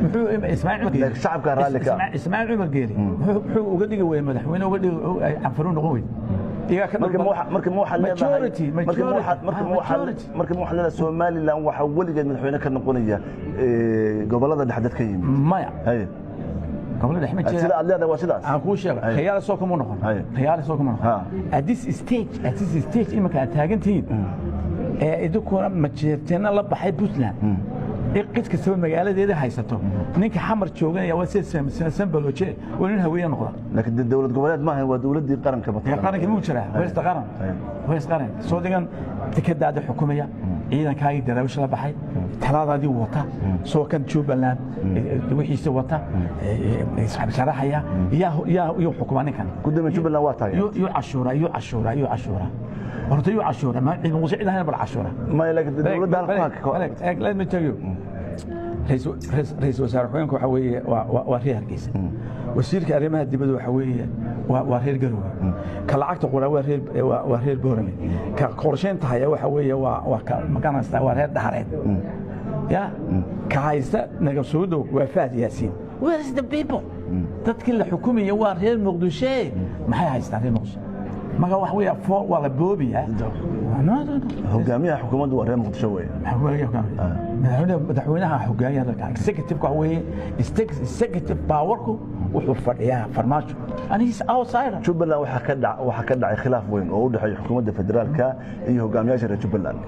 اسماعيل شعب كان رالي اسماعيل عمر قيري وحو uga dhigi way madaxweyne uga dhigi canfaruun noqon way markii mu xalada Soomaaliland waxa waligeed madaxweyne ka noqonaya gobolada dhexdeed ka yimid maya gobolada dhex ma jira sida adleeda waa sidaas aan ku sheegay khiyaal soo kuma noqon khiyaal soo kuma noqon at this stage imaka taagantiin idukuna ma jeerteena la baxay Puntland qid kasta magaaladeeda haysato ninka xamar jooganaya waa san balooje oo nin haween noqda laakiin dawlad goboleed ma ahan waa dawladii qaranka qaranka muu jira wees qaran soo digan tikadaada xukuumaya ciidankaaga daraawish la baxay talaadadii wata soo kan Jubaland wixiisa wata sharaxaya yaa xukuumanin kan gudoomiye Jubaland waa taagay cashuura horta cashuura ma ciidan wasi ciidan bal cashuura ma laakiin dawladda halka let me tell you رئيس وزراء حكومة حويه وارهي هرقيسة وزير كريمها دبده حويه وارهي الجروه كالعقد قرا وارهي البورمي كقرشين تهيا وحويه ومكان استوارهي الدهرين يا كعايزة نجسوده وفاد ياسين where is the people تذكر الحكومة وارهي المقدسة ما هي هيستعمل نص ما هو حويه فوق ولا بوبي hogaamiyaha xukuumaddu waa reer Muqdisho weeye madaxweynaha xogaayada executive ka weeye executive powerku wuxuu fadhiyaa farmaajo aniga outsider Jubaland waxa ka dhacay khilaaf weyn oo u dhaxay xukuumadda federaalka iyo hogaamiyaasha reer Jubaland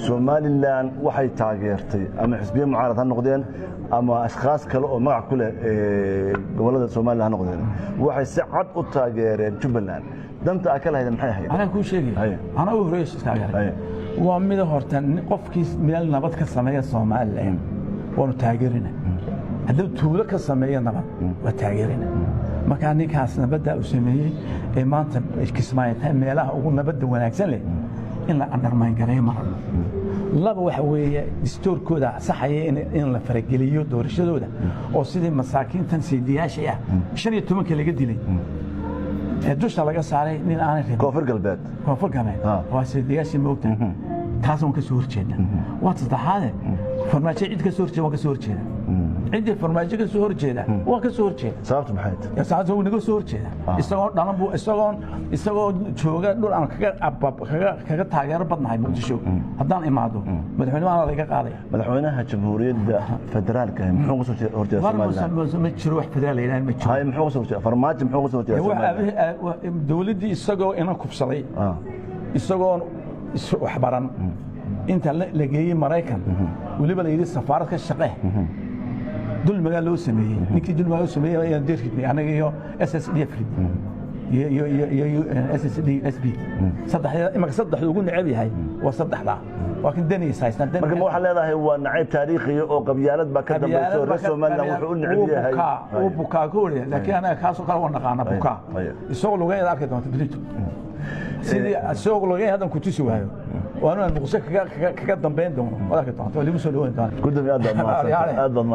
Somaliland waxay taageertay ama xisbiye mucaarad ha noqdeen ama ashkhas kale oo magac ku leh gobolada Soomaaliya ha noqdeen waxay si cad u taageereen Jubaland danta akala haydan maxay ahayd ana ku sheegay ana u horeeyay iskaaga waa mid hortan qofkiis meel nabad ka sameeya Soomaaliland oo taageerina hadii tuulo ka sameeya nabad waa taageerina marka ninkaas nabadda uu sameeyay ee maanta ismaayay meelaha ugu nabadda wanaagsan leh in la undermine gareeyo mar laba waxa weeye dastuurkooda saxaya in la farageliyo doorashadooda oo sidii masaakiintan sidiyaasha ah 15 laga dilay دوشنا لقى صاري من أنا في كوفر قلبات واسدياشي موقتا تاسون كسور جدا واتضح هذا فرماجي عيد كسور جدا وكسور جدا عندي فرماجي كسور جدا وكسور جدا صارت محيط يا ساعات هو نقول سور جدا استغون دلنا استغون شوغا دول أنا كذا تاجر بدنا هاي مقدشو هدان إمادو مدحونا أنا لقى قاضي مدحوناها جمهورية فدرال كهم محوق سور جدا فرماج متشروح فدرال يعني متشروح هاي محوق سور جدا فرماج محوق سور جدا دولدي isagoo ina kubsaday isagoo waxbaran inta la geeyay Mareykan waliba la yiri safaarad ka shaqeey dul magaal loo sameeyay ninkii dul magaal loo sameeyay ayaan dirkii anaga iyo SSD Afrid iyo SSD SB saddex ugu necab yahay waa saddexda laakiin dani saaysan marka waxa leedahay waa nacayb taariikhi oo qabyaalad ba ka dambayso reer Soomaaliland wuxuu u necab yahay oo bukaa gool laakiin anaga kaas oo kala wana bukaa isagoo lugeeyay arkay doonto Brito sidii isagoo lugeeyay hadan ku tusi waayo waana muqsad kaga dambeyn doono walaal doonto wali soo dhawayn doonto gudoomiye aad ma